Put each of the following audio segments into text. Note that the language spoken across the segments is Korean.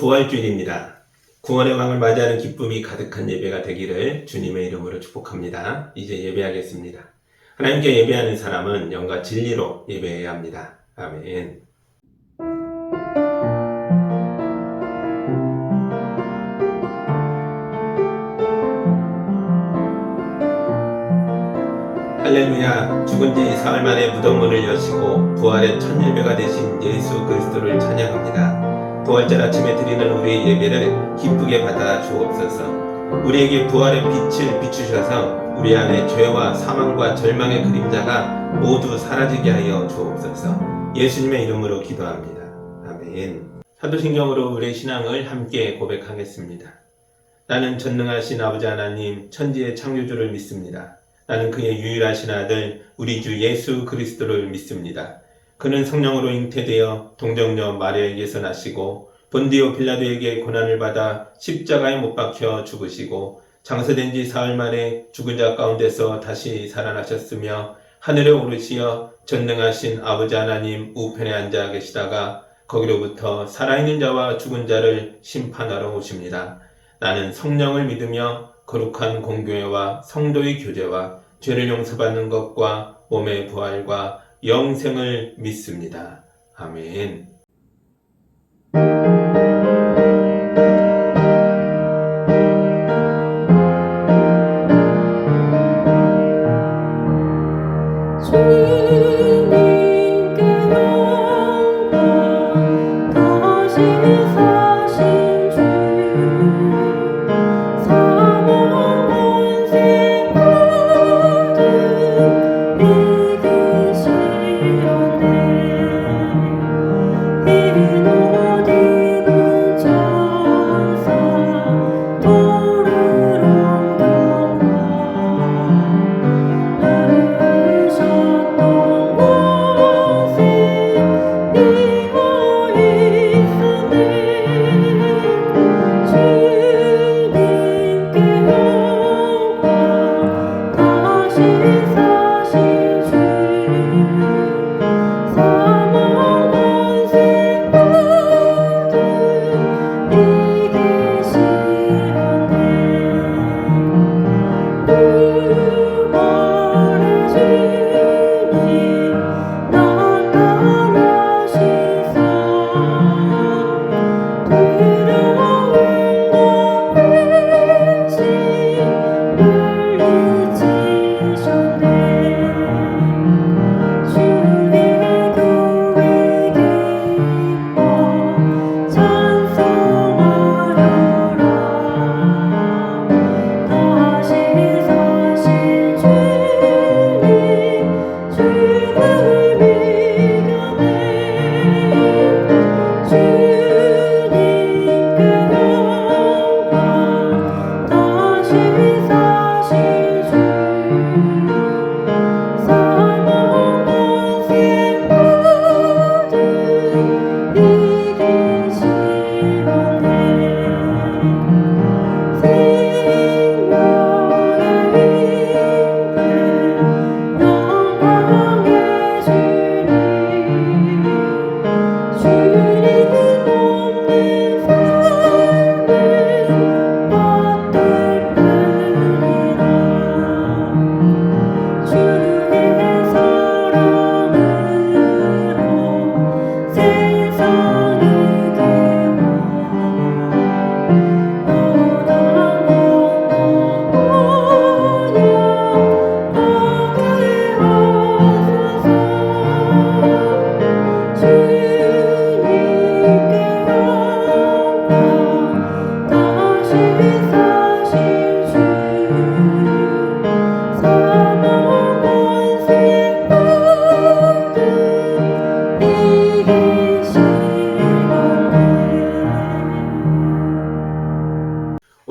부활주일입니다. 구원의 왕을 맞이하는 기쁨이 가득한 예배가 되기를 주님의 이름으로 축복합니다. 이제 예배하겠습니다. 하나님께 예배하는 사람은 영과 진리로 예배해야 합니다. 아멘. 할렐루야. 죽은 지 사흘 만에 무덤문을 여시고 부활의 첫 예배가 되신 예수 그리스도를 찬양합니다. 부활절 아침에 드리는 우리의 예배를 기쁘게 받아 주옵소서. 우리에게 부활의 빛을 비추셔서 우리 안에 죄와 사망과 절망의 그림자가 모두 사라지게 하여 주옵소서. 예수님의 이름으로 기도합니다. 아멘. 사도신경으로 우리의 신앙을 함께 고백하겠습니다. 나는 전능하신 아버지 하나님 천지의 창조주를 믿습니다. 나는 그의 유일하신 아들 우리 주 예수 그리스도를 믿습니다. 그는 성령으로 잉태되어 동정녀 마리아에게서 나시고 본디오 빌라도에게 고난을 받아 십자가에 못 박혀 죽으시고 장사된 지 사흘 만에 죽은 자 가운데서 다시 살아나셨으며 하늘에 오르시어 전능하신 아버지 하나님 우편에 앉아 계시다가 거기로부터 살아있는 자와 죽은 자를 심판하러 오십니다. 나는 성령을 믿으며 거룩한 공교회와 성도의 교제와 죄를 용서받는 것과 몸의 부활과 영생을 믿습니다. 아멘.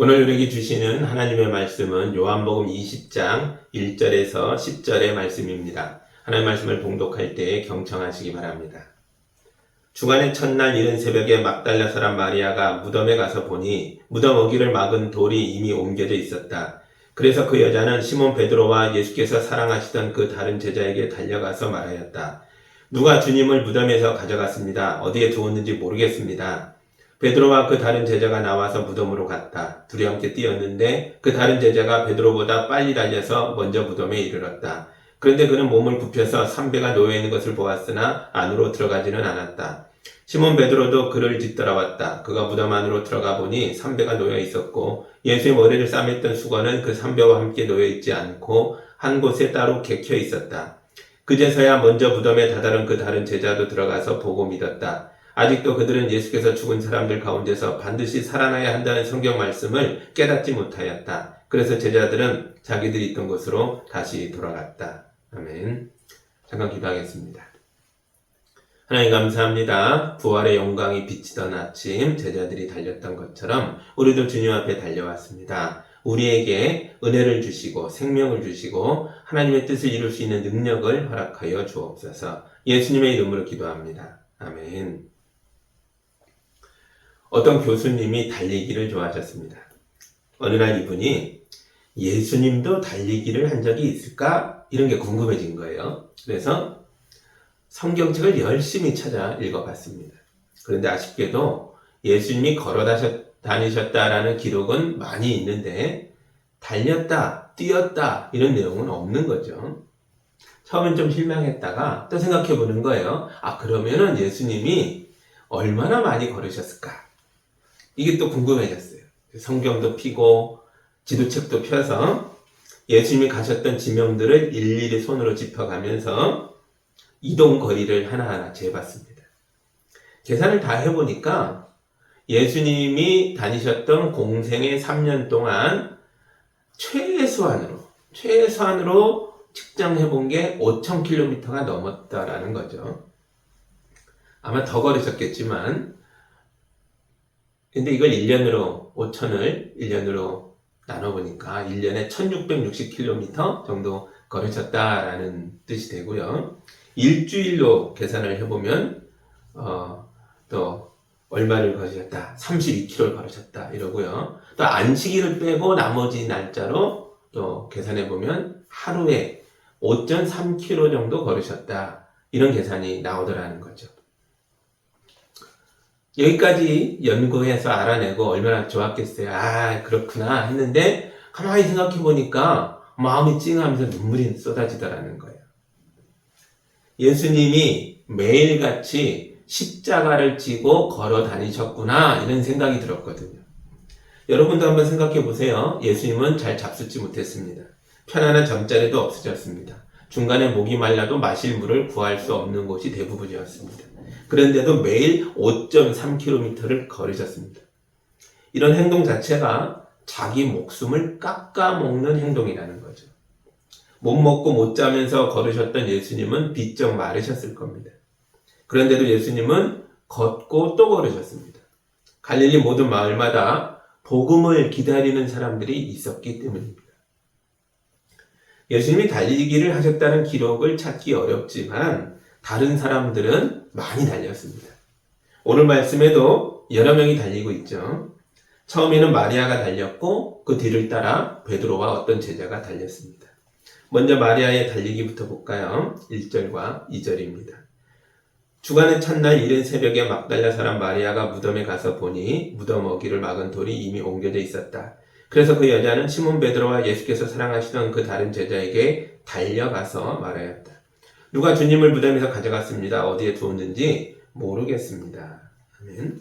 오늘 우리에게 주시는 하나님의 말씀은 요한복음 20장 1절에서 10절의 말씀입니다. 하나님의 말씀을 봉독할 때 경청하시기 바랍니다. 주간의 첫날 이른 새벽에 막달라 사람 마리아가 무덤에 가서 보니 무덤 어귀를 막은 돌이 이미 옮겨져 있었다. 그래서 그 여자는 시몬 베드로와 예수께서 사랑하시던 그 다른 제자에게 달려가서 말하였다. 누가 주님을 무덤에서 가져갔습니다. 어디에 두었는지 모르겠습니다. 베드로와 그 다른 제자가 나와서 무덤으로 갔다. 둘이 함께 뛰었는데 그 다른 제자가 베드로보다 빨리 달려서 먼저 무덤에 이르렀다. 그런데 그는 몸을 굽혀서 삼배가 놓여 있는 것을 보았으나 안으로 들어가지는 않았다. 시몬 베드로도 그를 뒤따라왔다. 그가 무덤 안으로 들어가 보니 삼배가 놓여 있었고 예수의 머리를 싸맸던 수건은 그 삼배와 함께 놓여 있지 않고 한 곳에 따로 객혀 있었다. 그제서야 먼저 무덤에 다다른 그 다른 제자도 들어가서 보고 믿었다. 아직도 그들은 예수께서 죽은 사람들 가운데서 반드시 살아나야 한다는 성경 말씀을 깨닫지 못하였다. 그래서 제자들은 자기들이 있던 곳으로 다시 돌아갔다. 아멘. 잠깐 기도하겠습니다. 하나님 감사합니다. 부활의 영광이 비치던 아침 제자들이 달렸던 것처럼 우리도 주님 앞에 달려왔습니다. 우리에게 은혜를 주시고 생명을 주시고 하나님의 뜻을 이룰 수 있는 능력을 허락하여 주옵소서. 예수님의 이름으로 기도합니다. 아멘. 어떤 교수님이 달리기를 좋아하셨습니다. 어느 날 이분이 예수님도 달리기를 한 적이 있을까? 이런 게 궁금해진 거예요. 그래서 성경책을 열심히 찾아 읽어봤습니다. 그런데 아쉽게도 예수님이 걸어 다니셨다라는 기록은 많이 있는데 달렸다, 뛰었다 이런 내용은 없는 거죠. 처음엔 좀 실망했다가 또 생각해 보는 거예요. 그러면은 예수님이 얼마나 많이 걸으셨을까? 이게 또 궁금해졌어요. 성경도 피고 지도책도 펴서 예수님이 가셨던 지명들을 일일이 손으로 짚어가면서 이동 거리를 하나하나 재봤습니다. 계산을 다 해보니까 예수님이 다니셨던 공생의 3년 동안 최소한으로 측정해본 게 5,000km가 넘었다라는 거죠. 아마 더 걸으셨겠지만 근데 이걸 1년으로 5,000을 1년으로 나눠보니까 1년에 1,660km 정도 걸으셨다라는 뜻이 되고요. 일주일로 계산을 해보면 또 얼마를 걸으셨다? 32km를 걸으셨다 이러고요. 또 안식일을 빼고 나머지 날짜로 또 계산해보면 하루에 5.3km 정도 걸으셨다. 이런 계산이 나오더라는 거죠. 여기까지 연구해서 알아내고 얼마나 좋았겠어요. 그렇구나 했는데 가만히 생각해보니까 마음이 찡하면서 눈물이 쏟아지더라는 거예요. 예수님이 매일같이 십자가를 지고 걸어 다니셨구나 이런 생각이 들었거든요. 여러분도 한번 생각해 보세요. 예수님은 잘 잡수지 못했습니다. 편안한 잠자리도 없으셨습니다. 중간에 목이 말라도 마실 물을 구할 수 없는 곳이 대부분이었습니다. 그런데도 매일 5.3km를 걸으셨습니다. 이런 행동 자체가 자기 목숨을 깎아먹는 행동이라는 거죠. 못 먹고 못 자면서 걸으셨던 예수님은 비쩍 마르셨을 겁니다. 그런데도 예수님은 걷고 또 걸으셨습니다. 갈릴리 모든 마을마다 복음을 기다리는 사람들이 있었기 때문입니다. 예수님이 달리기를 하셨다는 기록을 찾기 어렵지만 다른 사람들은 많이 달렸습니다. 오늘 말씀에도 여러 명이 달리고 있죠. 처음에는 마리아가 달렸고 그 뒤를 따라 베드로와 어떤 제자가 달렸습니다. 먼저 마리아의 달리기부터 볼까요? 1절과 2절입니다. 주간의 첫날 이른 새벽에 막달라 사람 마리아가 무덤에 가서 보니 무덤 어귀를 막은 돌이 이미 옮겨져 있었다. 그래서 그 여자는 시몬 베드로와 예수께서 사랑하시던 그 다른 제자에게 달려가서 말하였다. 누가 주님을 무덤에서 가져갔습니다. 어디에 두었는지 모르겠습니다. 아멘.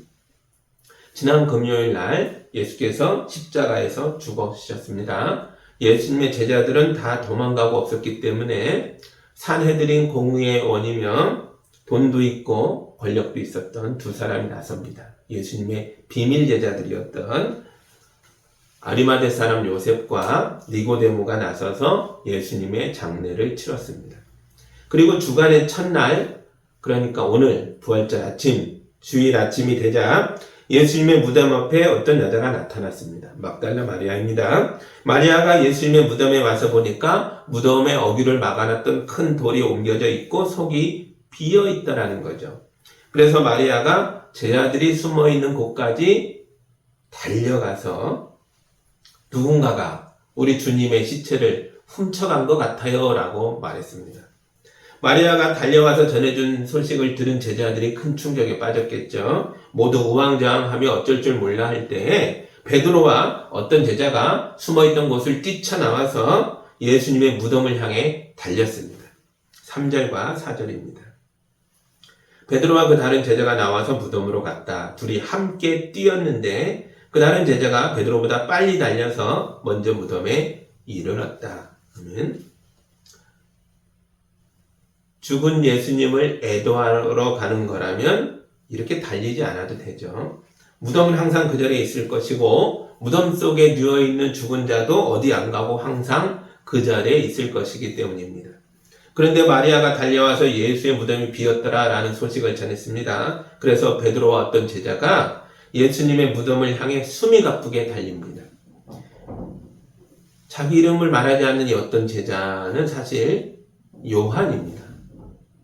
지난 금요일 날 예수께서 십자가에서 죽으셨습니다. 예수님의 제자들은 다 도망가고 없었기 때문에 산헤드린 공의의 원이며 돈도 있고 권력도 있었던 두 사람이 나섭니다. 예수님의 비밀 제자들이었던 아리마대 사람 요셉과 니고데모가 나서서 예수님의 장례를 치렀습니다. 그리고 주간의 첫날, 그러니까 오늘 부활절 아침, 주일 아침이 되자 예수님의 무덤 앞에 어떤 여자가 나타났습니다. 막달라 마리아입니다. 마리아가 예수님의 무덤에 와서 보니까 무덤의 어귀를 막아놨던 큰 돌이 옮겨져 있고 속이 비어 있다라는 거죠. 그래서 마리아가 제자들이 숨어 있는 곳까지 달려가서 누군가가 우리 주님의 시체를 훔쳐간 것 같아요 라고 말했습니다. 마리아가 달려와서 전해준 소식을 들은 제자들이 큰 충격에 빠졌겠죠. 모두 우왕좌왕하며 어쩔 줄 몰라 할 때에 베드로와 어떤 제자가 숨어있던 곳을 뛰쳐나와서 예수님의 무덤을 향해 달렸습니다. 3절과 4절입니다. 베드로와 그 다른 제자가 나와서 무덤으로 갔다. 둘이 함께 뛰었는데 그 다른 제자가 베드로보다 빨리 달려서 먼저 무덤에 이르렀다. 죽은 예수님을 애도하러 가는 거라면 이렇게 달리지 않아도 되죠. 무덤은 항상 그 자리에 있을 것이고 무덤 속에 누워있는 죽은 자도 어디 안 가고 항상 그 자리에 있을 것이기 때문입니다. 그런데 마리아가 달려와서 예수의 무덤이 비었더라 라는 소식을 전했습니다. 그래서 베드로와 어떤 제자가 예수님의 무덤을 향해 숨이 가쁘게 달립니다. 자기 이름을 말하지 않는 이 어떤 제자는 사실 요한입니다.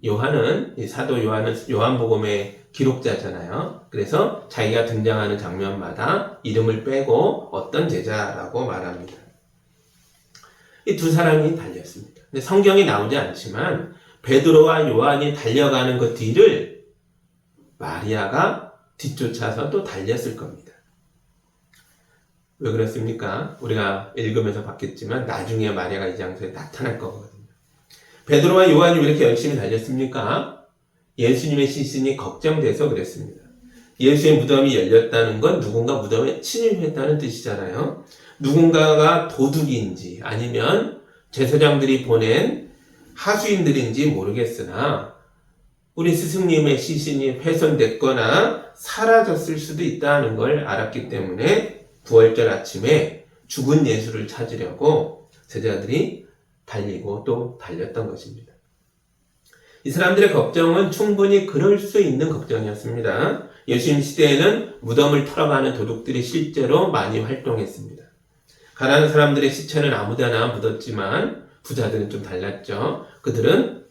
요한은, 사도 요한은 요한복음의 기록자잖아요. 그래서 자기가 등장하는 장면마다 이름을 빼고 어떤 제자라고 말합니다. 이 두 사람이 달렸습니다. 근데 성경에 나오지 않지만 베드로와 요한이 달려가는 그 뒤를 마리아가 뒤쫓아서 또 달렸을 겁니다. 왜 그렇습니까? 우리가 읽으면서 봤겠지만 나중에 마리아가 이 장소에 나타날 거거든요. 베드로와 요한이 왜 이렇게 열심히 달렸습니까? 예수님의 시신이 걱정돼서 그랬습니다. 예수의 무덤이 열렸다는 건 누군가 무덤에 침입했다는 뜻이잖아요. 누군가가 도둑인지 아니면 제사장들이 보낸 하수인들인지 모르겠으나 우리 스승님의 시신이 훼손됐거나 사라졌을 수도 있다는 걸 알았기 때문에 부활절 아침에 죽은 예수를 찾으려고 제자들이 달리고 또 달렸던 것입니다. 이 사람들의 걱정은 충분히 그럴 수 있는 걱정이었습니다. 예수님 시대에는 무덤을 털어가는 도둑들이 실제로 많이 활동했습니다. 가난한 사람들의 시체는 아무데나 묻었지만 부자들은 좀 달랐죠. 그들은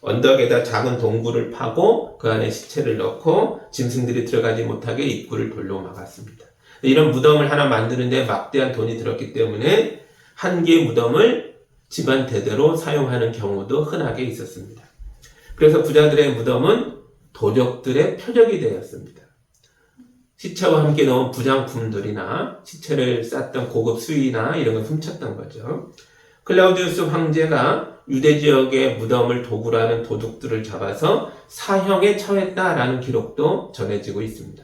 언덕에다 작은 동굴을 파고 그 안에 시체를 넣고 짐승들이 들어가지 못하게 입구를 돌로 막았습니다. 이런 무덤을 하나 만드는데 막대한 돈이 들었기 때문에 한 개의 무덤을 집안 대대로 사용하는 경우도 흔하게 있었습니다. 그래서 부자들의 무덤은 도적들의 표적이 되었습니다. 시체와 함께 넣은 부장품들이나 시체를 쌌던 고급 수의나 이런 걸 훔쳤던 거죠. 클라우디우스 황제가 유대 지역의 무덤을 도구로 하는 도둑들을 잡아서 사형에 처했다라는 기록도 전해지고 있습니다.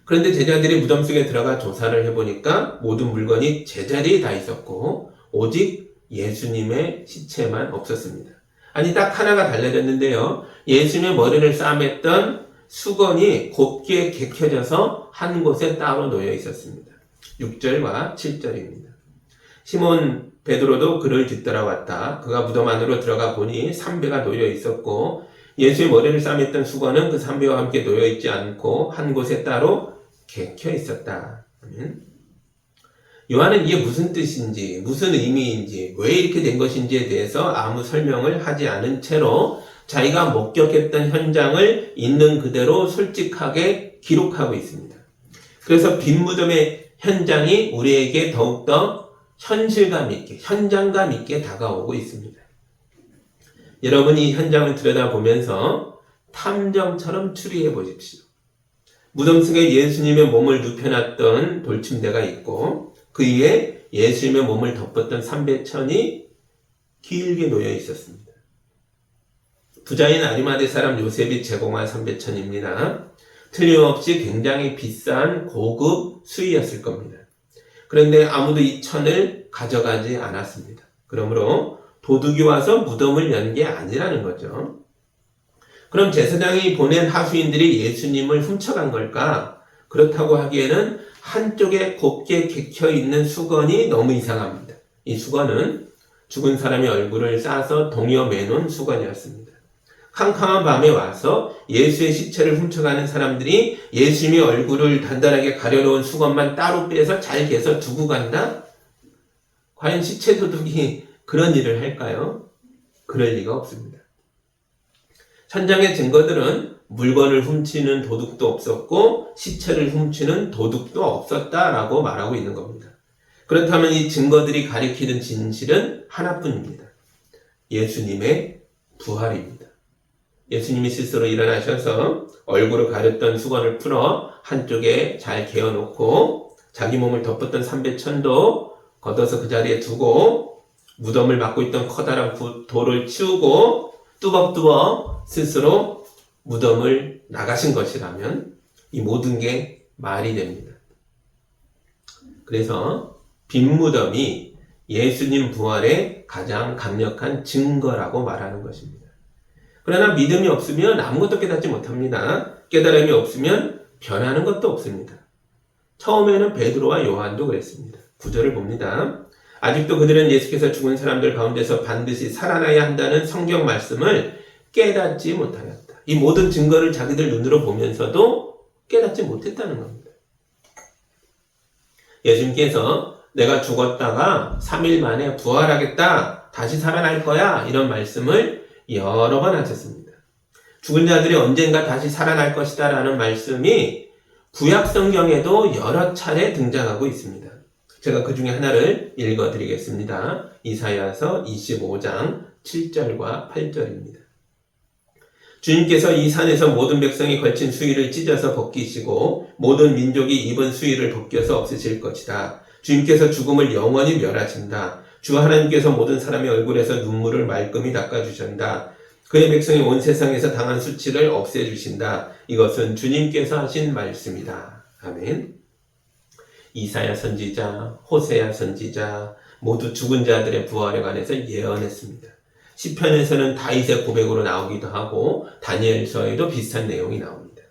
그런데 제자들이 무덤 속에 들어가 조사를 해보니까 모든 물건이 제자리에 다 있었고 오직 예수님의 시체만 없었습니다. 아니 딱 하나가 달라졌는데요. 예수님의 머리를 싸맸던 수건이 곱게 개켜져서 한 곳에 따로 놓여 있었습니다. 6절과 7절입니다. 시몬 베드로도 그를 뒤따라왔다. 그가 무덤 안으로 들어가 보니 삼배가 놓여 있었고 예수의 머리를 싸맸던 수건은 그 삼배와 함께 놓여 있지 않고 한 곳에 따로 개켜 있었다. 요한은 이게 무슨 뜻인지, 무슨 의미인지, 왜 이렇게 된 것인지에 대해서 아무 설명을 하지 않은 채로 자기가 목격했던 현장을 있는 그대로 솔직하게 기록하고 있습니다. 그래서 빈 무덤의 현장이 우리에게 더욱더 현실감 있게, 현장감 있게 다가오고 있습니다. 여러분이 이 현장을 들여다보면서 탐정처럼 추리해 보십시오. 무덤 속에 예수님의 몸을 눕혀놨던 돌침대가 있고 그 위에 예수님의 몸을 덮었던 삼배천이 길게 놓여 있었습니다. 부자인 아리마대 사람 요셉이 제공한 삼배천입니다. 틀림없이 굉장히 비싼 고급 수의였을 겁니다. 그런데 아무도 이 천을 가져가지 않았습니다. 그러므로 도둑이 와서 무덤을 연 게 아니라는 거죠. 그럼 제사장이 보낸 하수인들이 예수님을 훔쳐간 걸까? 그렇다고 하기에는 한쪽에 곱게 개켜있는 수건이 너무 이상합니다. 이 수건은 죽은 사람의 얼굴을 싸서 동여 매놓은 수건이었습니다. 캄캄한 밤에 와서 예수의 시체를 훔쳐가는 사람들이 예수님의 얼굴을 단단하게 가려놓은 수건만 따로 빼서 잘 개서 두고 간다? 과연 시체 도둑이 그런 일을 할까요? 그럴 리가 없습니다. 현장의 증거들은 물건을 훔치는 도둑도 없었고 시체를 훔치는 도둑도 없었다라고 말하고 있는 겁니다. 그렇다면 이 증거들이 가리키는 진실은 하나뿐입니다. 예수님의 부활입니다. 예수님이 스스로 일어나셔서 얼굴을 가렸던 수건을 풀어 한쪽에 잘 개어놓고 자기 몸을 덮었던 삼배천도 걷어서 그 자리에 두고 무덤을 막고 있던 커다란 돌을 치우고 뚜벅뚜벅 스스로 무덤을 나가신 것이라면 이 모든 게 말이 됩니다. 그래서 빈 무덤이 예수님 부활의 가장 강력한 증거라고 말하는 것입니다. 그러나 믿음이 없으면 아무것도 깨닫지 못합니다. 깨달음이 없으면 변하는 것도 없습니다. 처음에는 베드로와 요한도 그랬습니다. 9절을 봅니다. 아직도 그들은 예수께서 죽은 사람들 가운데서 반드시 살아나야 한다는 성경 말씀을 깨닫지 못하였다. 이 모든 증거를 자기들 눈으로 보면서도 깨닫지 못했다는 겁니다. 예수님께서 내가 죽었다가 3일 만에 부활하겠다, 다시 살아날 거야, 이런 말씀을 여러 번 하셨습니다. 죽은 자들이 언젠가 다시 살아날 것이다 라는 말씀이 구약 성경에도 여러 차례 등장하고 있습니다. 제가 그 중에 하나를 읽어드리겠습니다. 이사야서 25장 7절과 8절입니다. 주님께서 이 산에서 모든 백성이 걸친 수의를 찢어서 벗기시고 모든 민족이 입은 수의를 벗겨서 없애실 것이다. 주님께서 죽음을 영원히 멸하신다. 주 하나님께서 모든 사람의 얼굴에서 눈물을 말끔히 닦아주신다. 그의 백성이 온 세상에서 당한 수치를 없애주신다. 이것은 주님께서 하신 말씀이다. 아멘. 이사야 선지자, 호세야 선지자 모두 죽은 자들의 부활에 관해서 예언했습니다. 시편에서는 다윗의 고백으로 나오기도 하고 다니엘서에도 비슷한 내용이 나옵니다.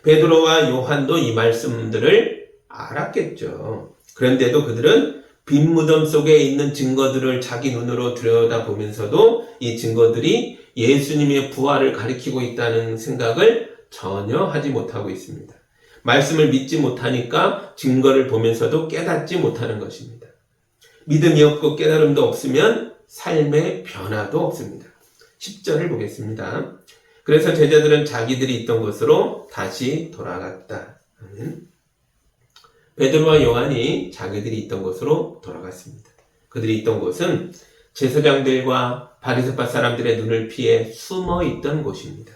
베드로와 요한도 이 말씀들을 알았겠죠. 그런데도 그들은 빈 무덤 속에 있는 증거들을 자기 눈으로 들여다보면서도 이 증거들이 예수님의 부활을 가리키고 있다는 생각을 전혀 하지 못하고 있습니다. 말씀을 믿지 못하니까 증거를 보면서도 깨닫지 못하는 것입니다. 믿음이 없고 깨달음도 없으면 삶의 변화도 없습니다. 10절을 보겠습니다. 그래서 제자들은 자기들이 있던 곳으로 다시 돌아갔다. 베드로와 요한이 자기들이 있던 곳으로 돌아갔습니다. 그들이 있던 곳은 제사장들과 바리새파 사람들의 눈을 피해 숨어 있던 곳입니다.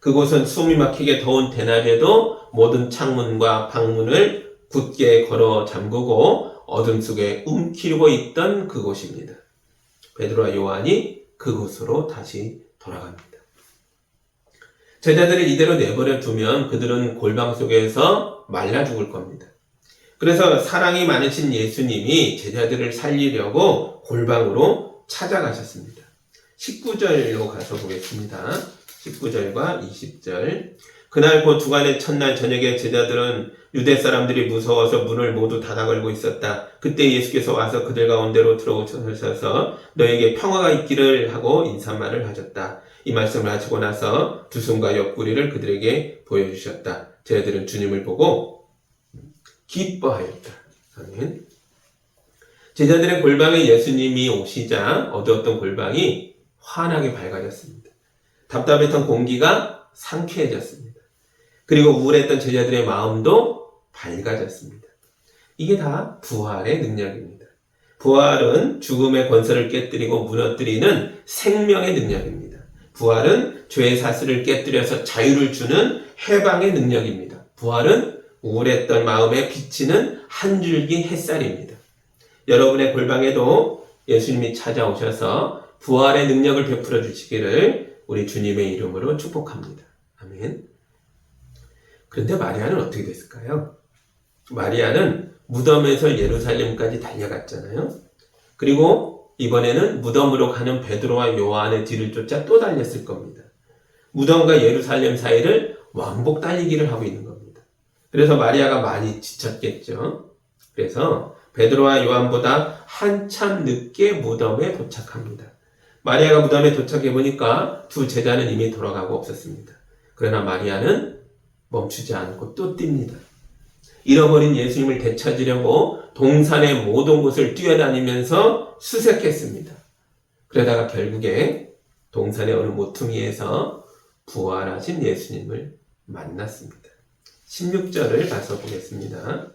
그곳은 숨이 막히게 더운 대낮에도 모든 창문과 방문을 굳게 걸어 잠그고 어둠 속에 움키리고 있던 그곳입니다. 베드로와 요한이 그곳으로 다시 돌아갑니다. 제자들을 이대로 내버려 두면 그들은 골방 속에서 말라 죽을 겁니다. 그래서 사랑이 많으신 예수님이 제자들을 살리려고 골방으로 찾아가셨습니다. 19절로 가서 보겠습니다. 19절과 20절. 그날 곧 주간의 첫날 저녁에 제자들은 유대 사람들이 무서워서 문을 모두 닫아 걸고 있었다. 그때 예수께서 와서 그들 가운데로 들어오셔서 너에게 평화가 있기를 하고 인사말을 하셨다. 이 말씀을 하시고 나서 두 손과 옆구리를 그들에게 보여주셨다. 제자들은 주님을 보고 기뻐하였다. 아멘. 제자들의 골방에 예수님이 오시자 어두웠던 골방이 환하게 밝아졌습니다. 답답했던 공기가 상쾌해졌습니다. 그리고 우울했던 제자들의 마음도 밝아졌습니다. 이게 다 부활의 능력입니다. 부활은 죽음의 권세를 깨뜨리고 무너뜨리는 생명의 능력입니다. 부활은 죄의 사슬을 깨뜨려서 자유를 주는 해방의 능력입니다. 부활은 우울했던 마음에 비치는 한 줄기 햇살입니다. 여러분의 골방에도 예수님이 찾아오셔서 부활의 능력을 베풀어 주시기를 우리 주님의 이름으로 축복합니다. 아멘. 그런데 마리아는 어떻게 됐을까요? 마리아는 무덤에서 예루살렘까지 달려갔잖아요. 그리고 이번에는 무덤으로 가는 베드로와 요한의 뒤를 쫓아 또 달렸을 겁니다. 무덤과 예루살렘 사이를 왕복 달리기를 하고 있는 겁니다. 그래서 마리아가 많이 지쳤겠죠. 그래서 베드로와 요한보다 한참 늦게 무덤에 도착합니다. 마리아가 무덤에 도착해 보니까 두 제자는 이미 돌아가고 없었습니다. 그러나 마리아는 멈추지 않고 또 뜁니다. 잃어버린 예수님을 되찾으려고 동산의 모든 곳을 뛰어다니면서 수색했습니다. 그러다가 결국에 동산의 어느 모퉁이에서 부활하신 예수님을 만났습니다. 16절을 가서 보겠습니다.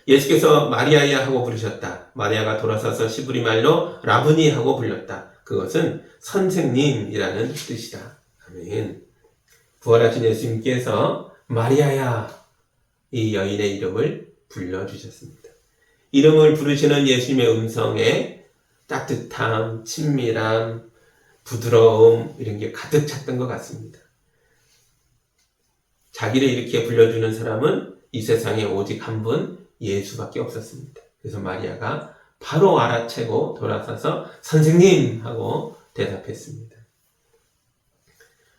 예수께서 마리아야 하고 부르셨다. 마리아가 돌아서서 시브리 말로 라브니 하고 불렀다. 그것은 선생님이라는 뜻이다. 아멘. 부활하신 예수님께서 마리아야, 이 여인의 이름을 불러주셨습니다. 이름을 부르시는 예수님의 음성에 따뜻함, 친밀함, 부드러움 이런 게 가득 찼던 것 같습니다. 자기를 이렇게 불러주는 사람은 이 세상에 오직 한 분 예수밖에 없었습니다. 그래서 마리아가 바로 알아채고 돌아서서 선생님 하고 대답했습니다.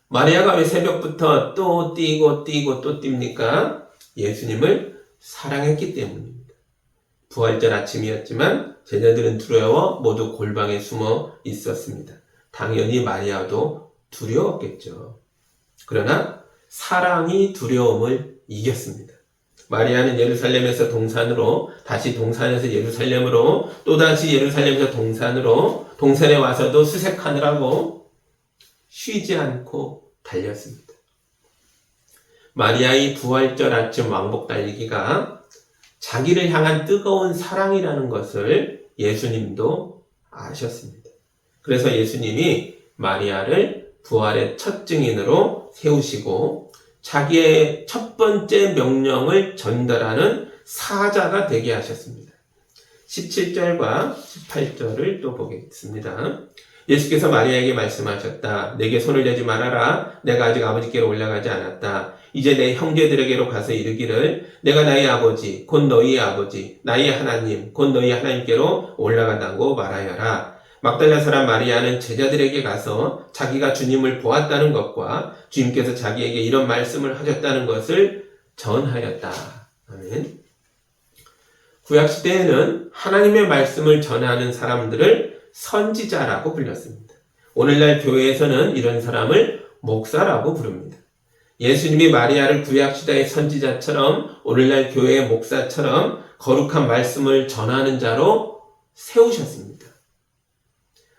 마리아가 왜 새벽부터 또 뛰고 또 뜁니까? 예수님을 사랑했기 때문입니다. 부활절 아침이었지만 제자들은 두려워 모두 골방에 숨어 있었습니다. 당연히 마리아도 두려웠겠죠. 그러나 사랑이 두려움을 이겼습니다. 마리아는 예루살렘에서 동산으로, 다시 동산에서 예루살렘으로, 또다시 예루살렘에서 동산으로, 동산에 와서도 수색하느라고 쉬지 않고 달렸습니다. 마리아의 부활절 아침 왕복 달리기가 자기를 향한 뜨거운 사랑이라는 것을 예수님도 아셨습니다. 그래서 예수님이 마리아를 부활의 첫 증인으로 세우시고 자기의 첫 번째 명령을 전달하는 사자가 되게 하셨습니다. 17절과 18절을 또 보겠습니다. 예수께서 마리아에게 말씀하셨다. 내게 손을 대지 말아라. 내가 아직 아버지께로 올라가지 않았다. 이제 내 형제들에게로 가서 이르기를 내가 나의 아버지 곧 너희의 아버지 나의 하나님 곧 너희 하나님께로 올라간다고 말하여라. 막달라 사람 마리아는 제자들에게 가서 자기가 주님을 보았다는 것과 주님께서 자기에게 이런 말씀을 하셨다는 것을 전하였다. 아멘. 구약시대에는 하나님의 말씀을 전하는 사람들을 선지자라고 불렸습니다. 오늘날 교회에서는 이런 사람을 목사라고 부릅니다. 예수님이 마리아를 구약시대의 선지자처럼 오늘날 교회의 목사처럼 거룩한 말씀을 전하는 자로 세우셨습니다.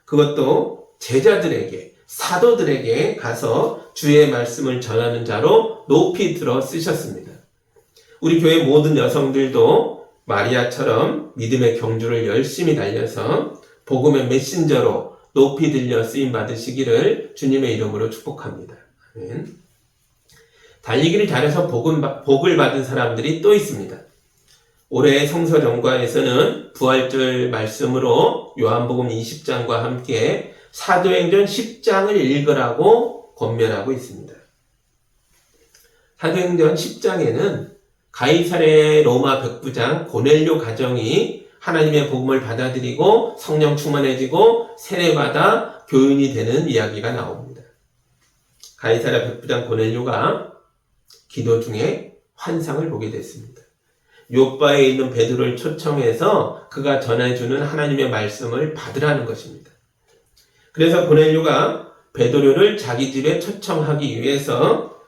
그것도 제자들에게, 사도들에게 가서 주의 말씀을 전하는 자로 높이 들어 쓰셨습니다. 우리 교회 모든 여성들도 마리아처럼 믿음의 경주를 열심히 달려서 복음의 메신저로 높이 들려 쓰임 받으시기를 주님의 이름으로 축복합니다. 아멘. 달리기를 잘해서 복을 받은 사람들이 또 있습니다. 올해 성서정과에서는 부활절 말씀으로 요한복음 20장과 함께 사도행전 10장을 읽으라고 권면하고 있습니다. 사도행전 10장에는 가이사랴 로마 백부장 고넬료 가정이 하나님의 복음을 받아들이고 성령 충만해지고 세례받아 교인이 되는 이야기가 나옵니다. 가이사랴 백부장 고넬료가 기도 중에 환상을 보게 됐습니다. 요바에 있는 베드로를 초청해서 그가 전해주는 하나님의 말씀을 받으라는 것입니다. 그래서 고넬료가 베드로를 자기 집에 초청하기 위해서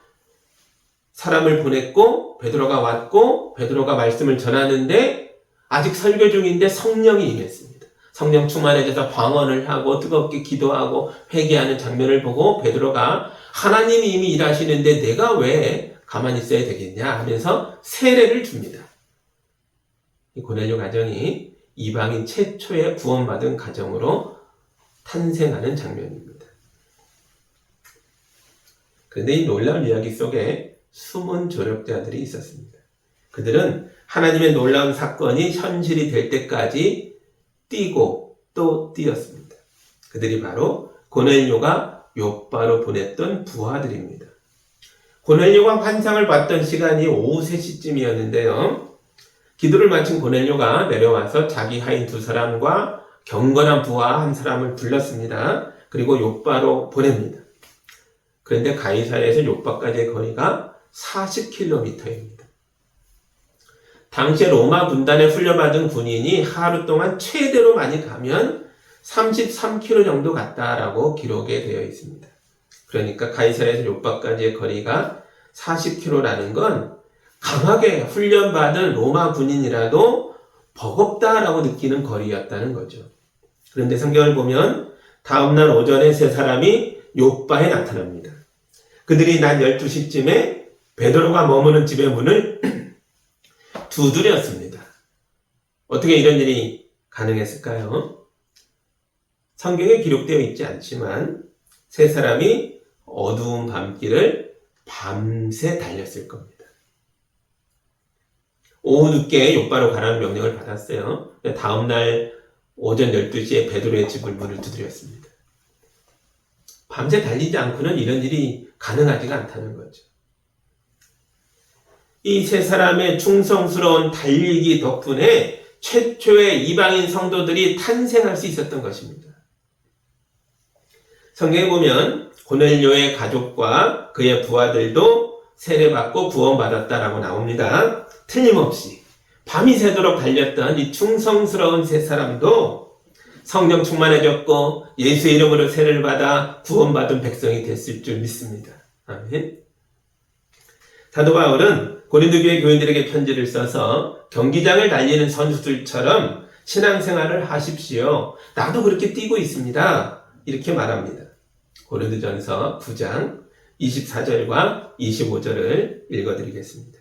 사람을 보냈고 베드로가 왔고 베드로가 말씀을 전하는데 아직 설교 중인데 성령이 임했습니다. 성령 충만해져서 방언을 하고 뜨겁게 기도하고 회개하는 장면을 보고 베드로가 하나님이 이미 일하시는데 내가 왜 가만히 있어야 되겠냐 하면서 세례를 줍니다. 이 고넬료 가정이 이방인 최초의 구원받은 가정으로 탄생하는 장면입니다. 그런데 이 놀라운 이야기 속에 숨은 조력자들이 있었습니다. 그들은 하나님의 놀라운 사건이 현실이 될 때까지 뛰고 또 뛰었습니다. 그들이 바로 고넬료가 요바로 보냈던 부하들입니다. 고넬료가 환상을 봤던 시간이 오후 3시쯤이었는데요. 기도를 마친 고넬료가 내려와서 자기 하인 2사람과 경건한 부하 1사람을 불렀습니다. 그리고 요바로 보냅니다. 그런데 가이사랴에서 요바까지의 거리가 40km입니다. 당시에 로마 군단에 훈련받은 군인이 하루 동안 최대로 많이 가면 33km 정도 갔다라고 기록에 되어 있습니다. 그러니까 가이사랴에서 요바까지의 거리가 40km라는 건 강하게 훈련받은 로마 군인이라도 버겁다라고 느끼는 거리였다는 거죠. 그런데 성경을 보면 다음날 오전에 3사람이 요바에 나타납니다. 그들이 낮 12시쯤에 베드로가 머무는 집의 문을 두드렸습니다. 어떻게 이런 일이 가능했을까요? 성경에 기록되어 있지 않지만 세 사람이 어두운 밤길을 밤새 달렸을 겁니다. 오후 늦게 욥바로 가라는 명령을 받았어요. 다음날 오전 12시에 베드로의 집을 문을 두드렸습니다. 밤새 달리지 않고는 이런 일이 가능하지가 않다는 거죠. 이 세 사람의 충성스러운 달리기 덕분에 최초의 이방인 성도들이 탄생할 수 있었던 것입니다. 성경에 보면 고넬료의 가족과 그의 부하들도 세례받고 구원받았다라고 나옵니다. 틀림없이 밤이 새도록 달렸던 이 충성스러운 세 사람도 성령 충만해졌고 예수의 이름으로 세례를 받아 구원받은 백성이 됐을 줄 믿습니다. 아멘. 사도 바울은 고린도 교회 교인들에게 편지를 써서 경기장을 달리는 선수들처럼 신앙생활을 하십시오. 나도 그렇게 뛰고 있습니다. 이렇게 말합니다. 고린도전서 9장 24절과 25절을 읽어드리겠습니다.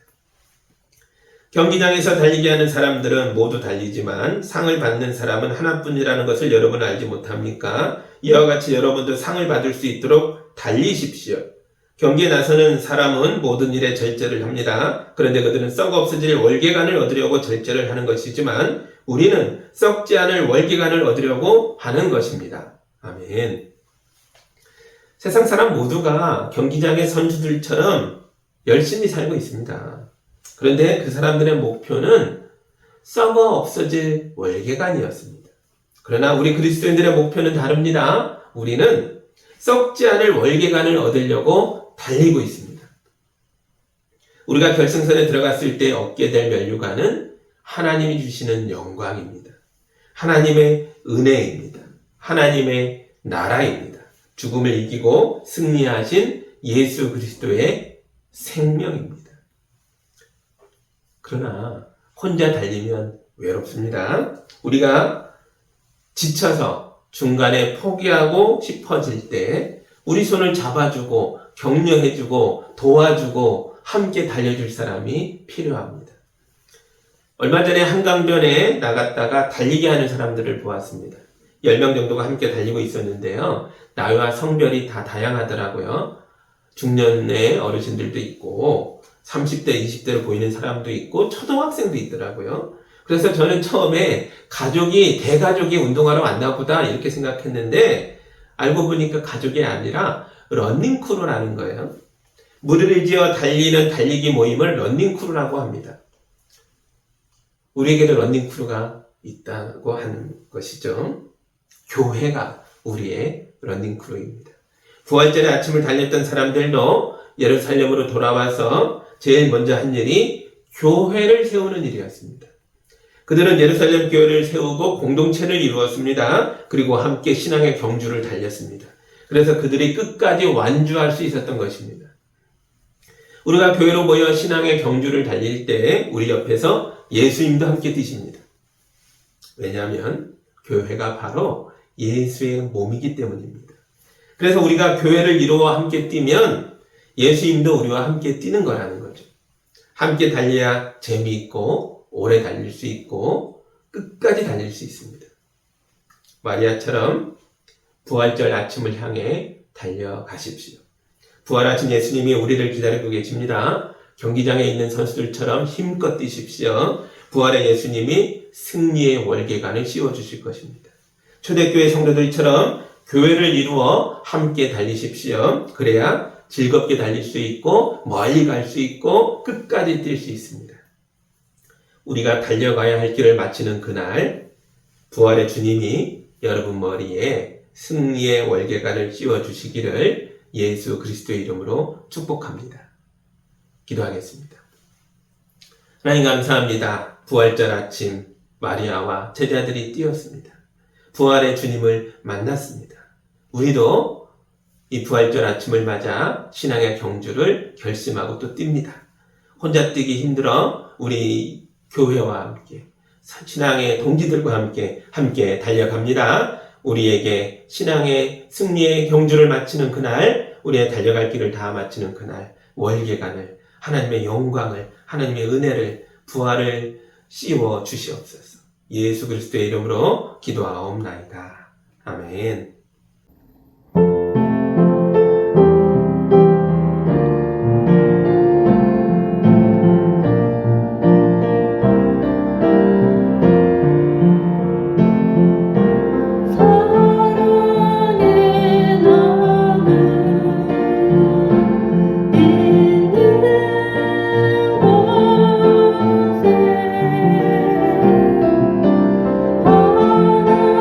경기장에서 달리게 하는 사람들은 모두 달리지만 상을 받는 사람은 하나뿐이라는 것을 여러분 알지 못합니까? 이와 같이 여러분도 상을 받을 수 있도록 달리십시오. 경기에 나서는 사람은 모든 일에 절제를 합니다. 그런데 그들은 썩어 없어질 월계관을 얻으려고 절제를 하는 것이지만 우리는 썩지 않을 월계관을 얻으려고 하는 것입니다. 아멘. 세상 사람 모두가 경기장의 선수들처럼 열심히 살고 있습니다. 그런데 그 사람들의 목표는 썩어 없어질 월계관이었습니다. 그러나 우리 그리스도인들의 목표는 다릅니다. 우리는 썩지 않을 월계관을 얻으려고 달리고 있습니다. 우리가 결승선에 들어갔을 때 얻게 될 면류관은 하나님이 주시는 영광입니다. 하나님의 은혜입니다. 하나님의 나라입니다. 죽음을 이기고 승리하신 예수 그리스도의 생명입니다. 그러나 혼자 달리면 외롭습니다. 우리가 지쳐서 중간에 포기하고 싶어질 때 우리 손을 잡아주고 격려해주고 도와주고 함께 달려줄 사람이 필요합니다. 얼마 전에 한강변에 나갔다가 달리게 하는 사람들을 보았습니다. 10명 정도가 함께 달리고 있었는데요. 나이와 성별이 다 다양하더라고요. 중년의 어르신들도 있고 30대, 20대로 보이는 사람도 있고 초등학생도 있더라고요. 그래서 저는 처음에 대가족이 운동하러 왔나 보다 이렇게 생각했는데 알고 보니까 가족이 아니라 러닝크루라는 거예요. 무리를 지어 달리는 달리기 모임을 러닝크루라고 합니다. 우리에게도 러닝크루가 있다고 하는 것이죠. 교회가 우리의 러닝크루입니다. 부활절의 아침을 달렸던 사람들도 예루살렘으로 돌아와서 제일 먼저 한 일이 교회를 세우는 일이었습니다. 그들은 예루살렘 교회를 세우고 공동체를 이루었습니다. 그리고 함께 신앙의 경주를 달렸습니다. 그래서 그들이 끝까지 완주할 수 있었던 것입니다. 우리가 교회로 모여 신앙의 경주를 달릴 때 우리 옆에서 예수님도 함께 뛰십니다. 왜냐하면 교회가 바로 예수의 몸이기 때문입니다. 그래서 우리가 교회를 이루어 함께 뛰면 예수님도 우리와 함께 뛰는 거라는 거죠. 함께 달려야 재미있고 오래 달릴 수 있고 끝까지 달릴 수 있습니다. 마리아처럼 부활절 아침을 향해 달려가십시오. 부활 아침 예수님이 우리를 기다리고 계십니다. 경기장에 있는 선수들처럼 힘껏 뛰십시오. 부활의 예수님이 승리의 월계관을 씌워주실 것입니다. 초대교회 성도들처럼 교회를 이루어 함께 달리십시오. 그래야 즐겁게 달릴 수 있고 멀리 갈 수 있고 끝까지 뛸 수 있습니다. 우리가 달려가야 할 길을 마치는 그날 부활의 주님이 여러분 머리에 승리의 월계관을 씌워주시기를 예수 그리스도의 이름으로 축복합니다. 기도하겠습니다. 하나님 감사합니다. 부활절 아침 마리아와 제자들이 뛰었습니다. 부활의 주님을 만났습니다. 우리도 이 부활절 아침을 맞아 신앙의 경주를 결심하고 또 뜁니다. 혼자 뛰기 힘들어 우리 교회와 함께 신앙의 동지들과 함께 달려갑니다. 우리에게 신앙의 승리의 경주를 마치는 그날, 우리의 달려갈 길을 다 마치는 그날 월계관을, 하나님의 영광을, 하나님의 은혜를, 부활을 씌워 주시옵소서. 예수 그리스도의 이름으로 기도하옵나이다. 아멘. 사랑의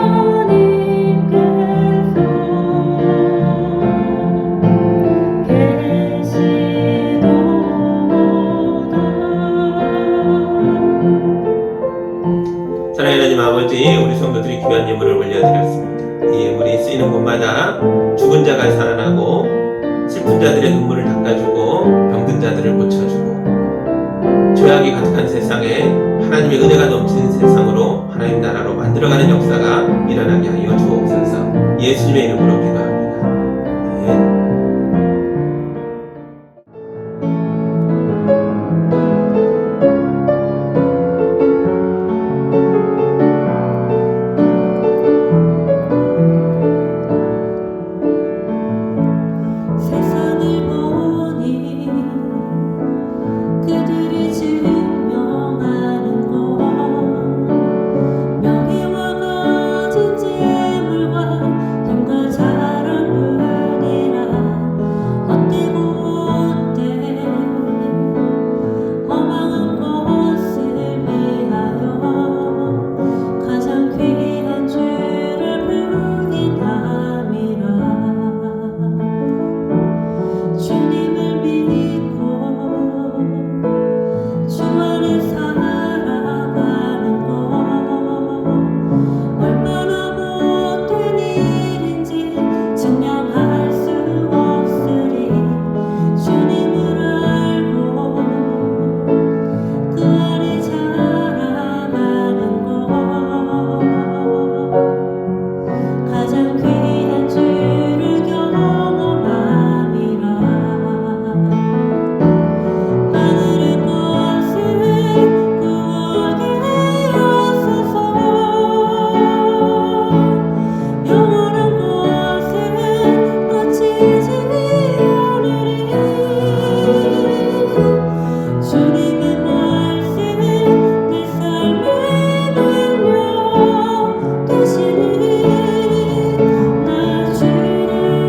나무 있는 곳에 사랑하는 하나님 아버지, 우리 성도들이 귀한 예물을 올려드렸습니다. 이 예물이 쓰이는 곳마다 죽은 자가 살아나고 슬픈 자들의 눈물을 닦아주고 병든 자들을 고쳐주고 죄악이 가득한 세상에 하나님의 은혜가 넘치는 세상으로 하나님 나라로 만들어가는 역사가 일어나게 하여 주옵소서. 예수님의 이름으로 기도합니다. 아멘. 세상을 보니 그들이 증명하는 것 명예와 가진 재물과 힘과 자랑뿐이라 헛되고 못돼 허망한 것을 위하여 가장 귀한 주를 부인함이라. 주님을 믿고 주 안에 살아가는 것 얼마나 못된 일인지 증명할 수 없으리. 주님을 알고 그 안에 자라가는 것 가장 귀한 주를 경험함이라. 하늘의 것을 구하게 하소서. 영원한 것을 놓치지 않으리. 주님의 말씀 내 삶의 능력 되시니 나 주를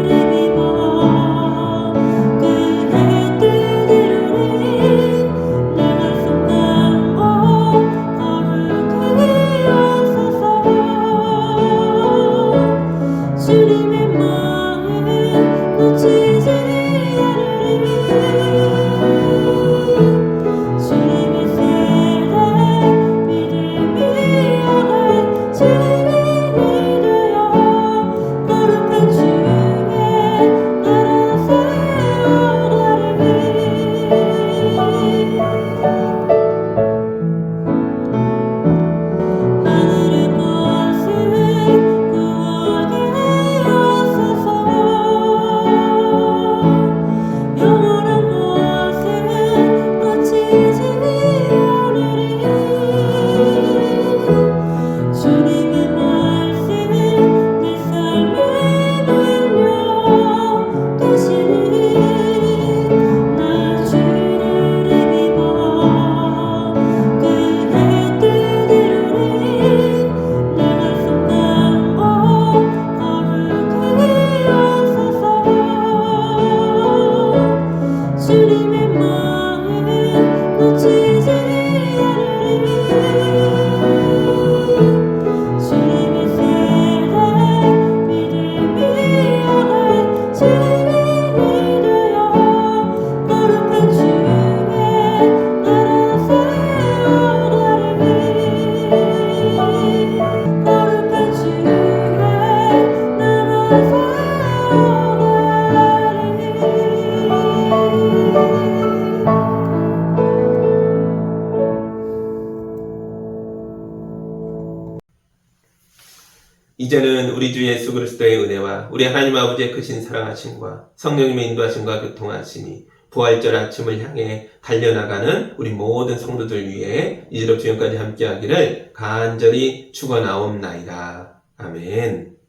힘입어 그의 뜻 이루리. 내가 속한 곳 거룩하게 하소서. 주님의 마음 놓치지 않으리. 주님의 세대 믿음이 여간 증인이 되어 거룩한 주의 나라 세워가리. 하늘의 것을 구하게 하소서. 영원한 것을 놓치지 않으리. 주님의 말씀 내 삶의 능력 되시니 나 주를 힘입어 그의 뜻 이루리. 내가 속한 곳 거룩하게 하소서. 주님의 마음 놓치지 않으리. 주님의 세대 믿음이 여간 증인이 되어 거룩한 주의 나라 세워가리. 거룩한 주의 나라 이제는 우리 주 예수 그리스도의 은혜와 우리 하나님 아버지의 크신 사랑하심과 성령님의 인도하심과 교통하심이 부활절 아침을 향해 달려나가는 우리 모든 성도들 위해 이제로부터 영까지 함께하기를 간절히 축원하옵나이다. 아멘.